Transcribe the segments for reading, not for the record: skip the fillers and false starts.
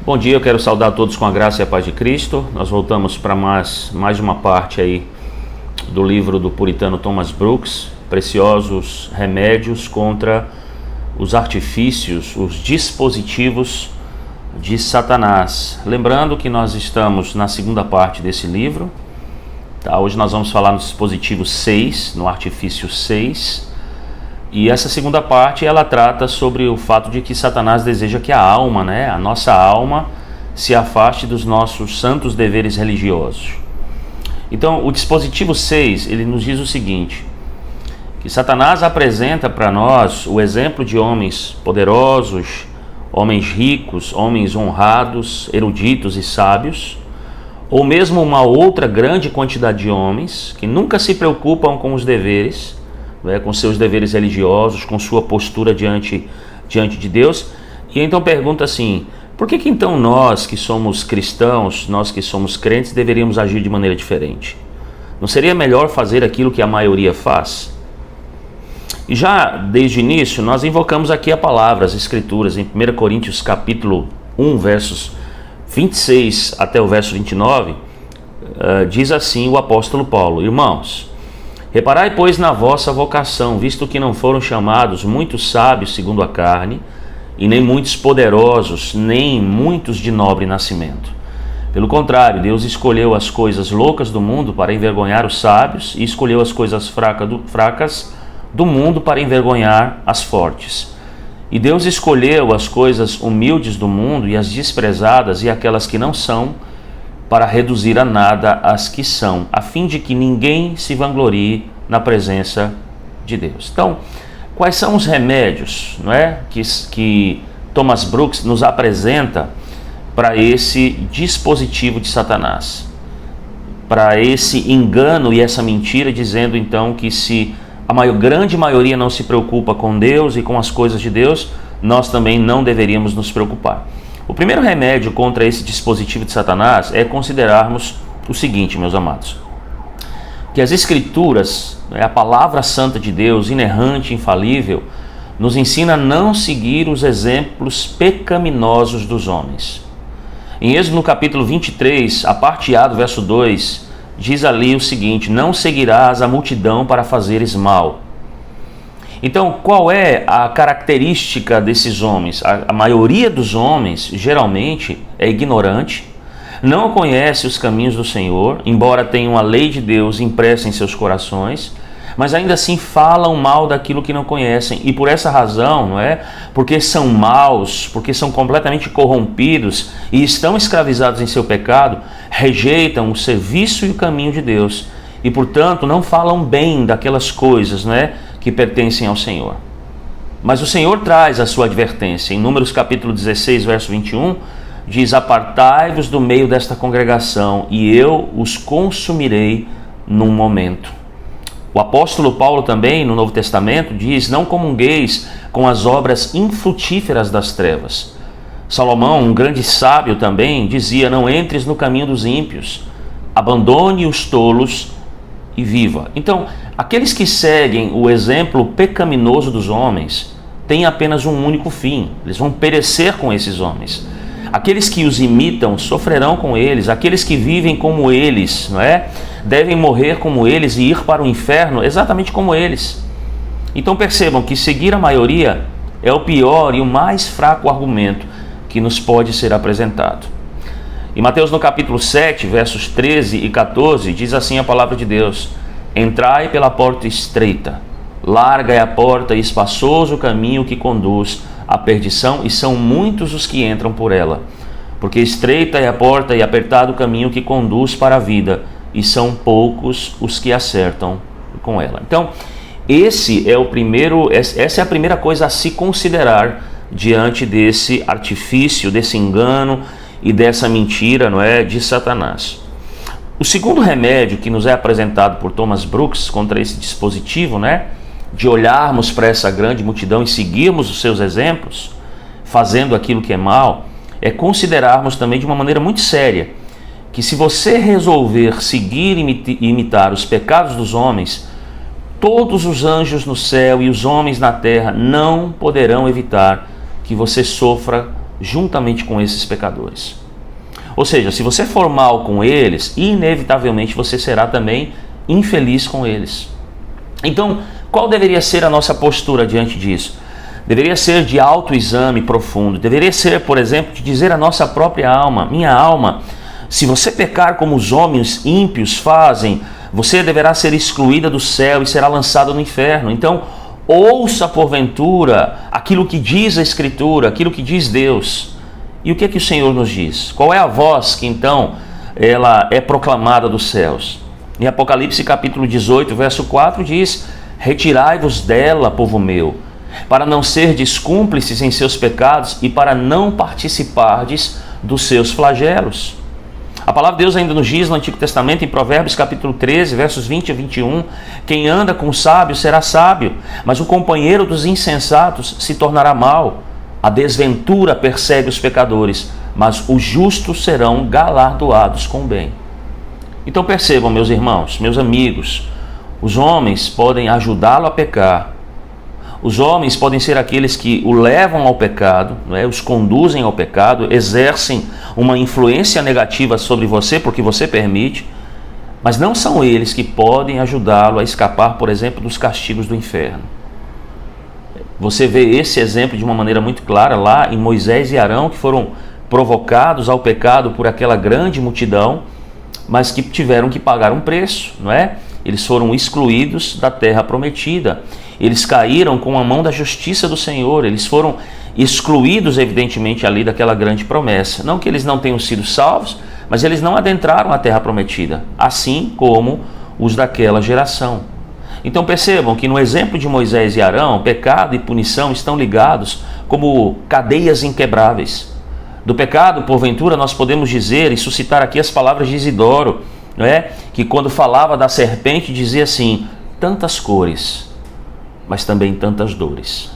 Bom dia, eu quero saudar todos com a graça e a paz de Cristo. Nós voltamos para mais uma parte aí do livro do puritano Thomas Brooks, Preciosos Remédios contra os Artifícios, os Dispositivos de Satanás. Lembrando que nós estamos na segunda parte desse livro, tá? Hoje nós vamos falar no dispositivo 6, no artifício 6. E essa segunda parte, ela trata sobre o fato de que Satanás deseja que a alma, a nossa alma, se afaste dos nossos santos deveres religiosos. Então, o dispositivo 6, ele nos diz o seguinte, que Satanás apresenta para nós o exemplo de homens poderosos, homens ricos, homens honrados, eruditos e sábios, ou mesmo uma outra grande quantidade de homens que nunca se preocupam com os deveres, com seus deveres religiosos, com sua postura diante de Deus. E então pergunta assim, por que então nós que somos cristãos, nós que somos crentes, deveríamos agir de maneira diferente? Não seria melhor fazer aquilo que a maioria faz? E já desde o início nós invocamos aqui a palavra, as escrituras, em 1 Coríntios capítulo 1, versos 26 até o verso 29, diz assim o apóstolo Paulo: irmãos, reparai, pois, na vossa vocação, visto que não foram chamados muitos sábios segundo a carne, e nem muitos poderosos, nem muitos de nobre nascimento. Pelo contrário, Deus escolheu as coisas loucas do mundo para envergonhar os sábios, e escolheu as coisas fracas do mundo para envergonhar as fortes. E Deus escolheu as coisas humildes do mundo e as desprezadas e aquelas que não são, para reduzir a nada as que são, a fim de que ninguém se vanglorie na presença de Deus. Então, quais são os remédios, que Thomas Brooks nos apresenta para esse dispositivo de Satanás? Para esse engano e essa mentira, dizendo então que se a grande maioria não se preocupa com Deus e com as coisas de Deus, nós também não deveríamos nos preocupar. O primeiro remédio contra esse dispositivo de Satanás é considerarmos o seguinte, meus amados, que as Escrituras, a palavra santa de Deus, inerrante, infalível, nos ensina a não seguir os exemplos pecaminosos dos homens. Em Êxodo, no capítulo 23, a parte A do verso 2, diz ali o seguinte: não seguirás a multidão para fazeres mal. Então, qual é a característica desses homens? A maioria dos homens, geralmente, é ignorante, não conhece os caminhos do Senhor, embora tenham a lei de Deus impressa em seus corações, mas ainda assim falam mal daquilo que não conhecem. E por essa razão, porque são maus, porque são completamente corrompidos e estão escravizados em seu pecado, rejeitam o serviço e o caminho de Deus. E, portanto, não falam bem daquelas coisas, que pertencem ao Senhor. Mas o Senhor traz a sua advertência. Em Números capítulo 16, verso 21, diz: apartai-vos do meio desta congregação, e eu os consumirei num momento. O apóstolo Paulo também, no Novo Testamento, diz: não comungueis com as obras infrutíferas das trevas. Salomão, um grande sábio também, dizia: não entres no caminho dos ímpios, abandone os tolos e viva. Então, aqueles que seguem o exemplo pecaminoso dos homens têm apenas um único fim: eles vão perecer com esses homens. Aqueles que os imitam sofrerão com eles. Aqueles que vivem como eles, devem morrer como eles e ir para o inferno exatamente como eles. Então percebam que seguir a maioria é o pior e o mais fraco argumento que nos pode ser apresentado. Em Mateus, no capítulo 7, versos 13 e 14, diz assim a palavra de Deus: entrai pela porta estreita, larga é a porta e espaçoso o caminho que conduz à perdição, e são muitos os que entram por ela. Porque estreita é a porta e apertado o caminho que conduz para a vida, e são poucos os que acertam com ela. Então, essa é a primeira coisa a se considerar diante desse artifício, desse engano e dessa mentira, de Satanás. O segundo remédio que nos é apresentado por Thomas Brooks contra esse dispositivo, de olharmos para essa grande multidão e seguirmos os seus exemplos, fazendo aquilo que é mal, é considerarmos também de uma maneira muito séria que se você resolver seguir e imitar os pecados dos homens, todos os anjos no céu e os homens na terra não poderão evitar que você sofra juntamente com esses pecadores. Ou seja, se você for mal com eles, inevitavelmente você será também infeliz com eles. Então, qual deveria ser a nossa postura diante disso? Deveria ser de autoexame profundo. Deveria ser, por exemplo, de dizer à nossa própria alma: minha alma, se você pecar como os homens ímpios fazem, você deverá ser excluída do céu e será lançada no inferno. Então, ouça porventura aquilo que diz a Escritura, aquilo que diz Deus. E o que é que o Senhor nos diz? Qual é a voz que então ela é proclamada dos céus? Em Apocalipse capítulo 18, verso 4 diz: retirai-vos dela, povo meu, para não serdes cúmplices em seus pecados e para não participardes dos seus flagelos. A palavra de Deus ainda nos diz no Antigo Testamento, em Provérbios capítulo 13, versos 20 a 21, quem anda com o sábio será sábio, mas o companheiro dos insensatos se tornará mau. A desventura persegue os pecadores, mas os justos serão galardoados com o bem. Então percebam, meus irmãos, meus amigos, os homens podem ajudá-lo a pecar. Os homens podem ser aqueles que o levam ao pecado, os conduzem ao pecado, exercem uma influência negativa sobre você porque você permite, mas não são eles que podem ajudá-lo a escapar, por exemplo, dos castigos do inferno. Você vê esse exemplo de uma maneira muito clara lá em Moisés e Arão, que foram provocados ao pecado por aquela grande multidão, mas que tiveram que pagar um preço, não é? Eles foram excluídos da terra prometida. Eles caíram com a mão da justiça do Senhor. Eles foram excluídos, evidentemente, ali daquela grande promessa. Não que eles não tenham sido salvos, mas eles não adentraram a terra prometida, assim como os daquela geração. Então percebam que no exemplo de Moisés e Arão, pecado e punição estão ligados como cadeias inquebráveis. Do pecado, porventura, nós podemos dizer e suscitar aqui as palavras de Isidoro, não é? Que quando falava da serpente dizia assim: tantas cores, mas também tantas dores.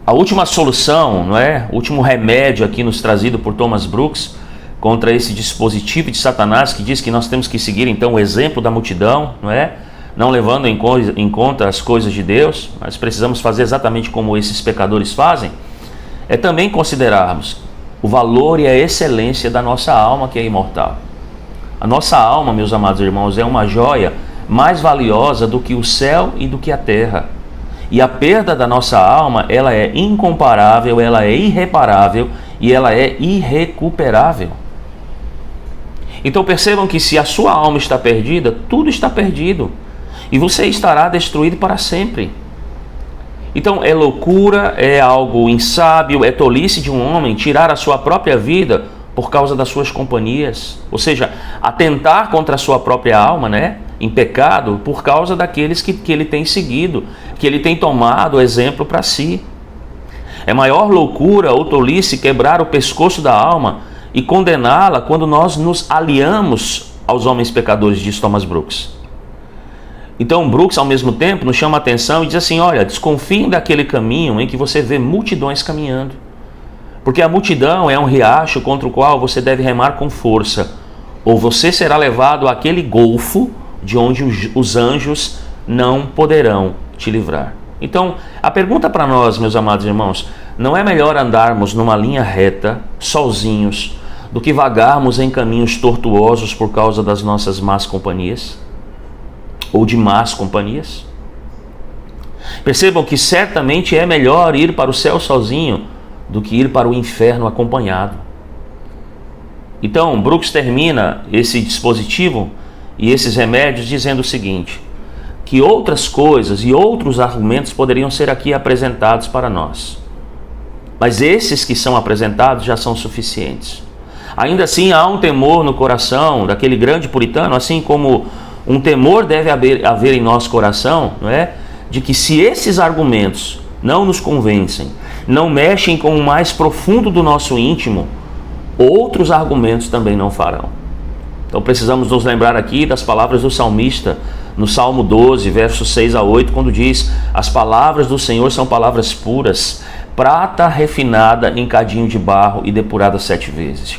A última solução, não é? O último remédio aqui nos trazido por Thomas Brooks contra esse dispositivo de Satanás que diz que nós temos que seguir então o exemplo da multidão, não é? Não levando em conta as coisas de Deus, mas precisamos fazer exatamente como esses pecadores fazem, é também considerarmos o valor e a excelência da nossa alma, que é imortal. A nossa alma, meus amados irmãos, é uma joia mais valiosa do que o céu e do que a terra. E a perda da nossa alma, ela é incomparável, ela é irreparável e ela é irrecuperável. Então percebam que se a sua alma está perdida, tudo está perdido. E você estará destruído para sempre. Então é loucura, é algo insábio, é tolice de um homem tirar a sua própria vida por causa das suas companhias. Ou seja, atentar contra a sua própria alma, né? Em pecado, por causa daqueles que ele tem seguido, que ele tem tomado exemplo para si. É maior loucura ou tolice quebrar o pescoço da alma e condená-la quando nós nos aliamos aos homens pecadores, diz Thomas Brooks. Então Brooks, ao mesmo tempo, nos chama a atenção e diz assim: olha, desconfiem daquele caminho em que você vê multidões caminhando. Porque a multidão é um riacho contra o qual você deve remar com força, ou você será levado àquele golfo de onde os anjos não poderão te livrar. Então, a pergunta para nós, meus amados irmãos, não é melhor andarmos numa linha reta, sozinhos, do que vagarmos em caminhos tortuosos por causa das nossas más companhias? Ou de más companhias? Percebam que certamente é melhor ir para o céu sozinho do que ir para o inferno acompanhado. Então, Brooks termina esse dispositivo e esses remédios dizendo o seguinte: que outras coisas e outros argumentos poderiam ser aqui apresentados para nós, mas esses que são apresentados já são suficientes. Ainda assim, há um temor no coração daquele grande puritano, assim como um temor deve haver em nosso coração, não é? De que se esses argumentos não nos convencem, não mexem com o mais profundo do nosso íntimo, outros argumentos também não farão. Então precisamos nos lembrar aqui das palavras do salmista, no Salmo 12, versos 6 a 8, quando diz: as palavras do Senhor são palavras puras, prata refinada em cadinho de barro e depurada 7 vezes.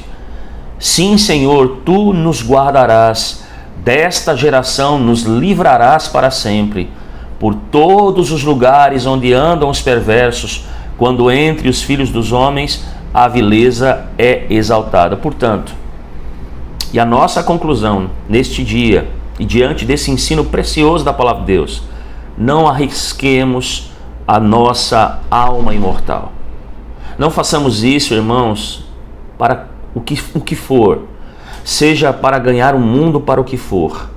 Sim, Senhor, Tu nos guardarás, desta geração nos livrarás para sempre. Por todos os lugares onde andam os perversos, quando entre os filhos dos homens a vileza é exaltada. Portanto, e a nossa conclusão neste dia, e diante desse ensino precioso da palavra de Deus, não arrisquemos a nossa alma imortal. Não façamos isso, irmãos, para o que for, seja para ganhar o mundo para o que for.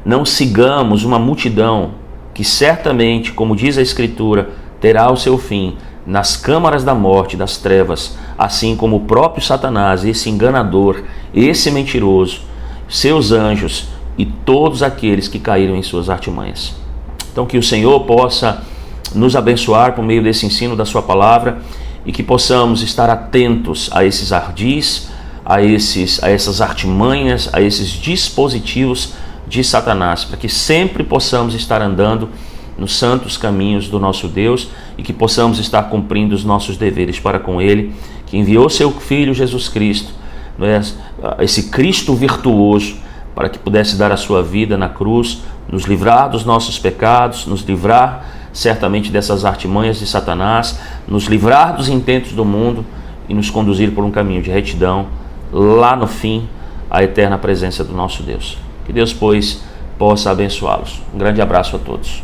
Não sigamos uma multidão que certamente, como diz a Escritura, terá o seu fim nas câmaras da morte, das trevas, assim como o próprio Satanás, esse enganador, esse mentiroso, seus anjos e todos aqueles que caíram em suas artimanhas. Então que o Senhor possa nos abençoar por meio desse ensino da sua palavra e que possamos estar atentos a esses ardis, a essas artimanhas, a esses dispositivos de Satanás, para que sempre possamos estar andando nos santos caminhos do nosso Deus e que possamos estar cumprindo os nossos deveres para com Ele, que enviou seu Filho Jesus Cristo, esse Cristo virtuoso, para que pudesse dar a sua vida na cruz, nos livrar dos nossos pecados, nos livrar certamente dessas artimanhas de Satanás, nos livrar dos intentos do mundo e nos conduzir por um caminho de retidão, lá no fim, à eterna presença do nosso Deus. Que Deus, pois, possa abençoá-los. Um grande abraço a todos.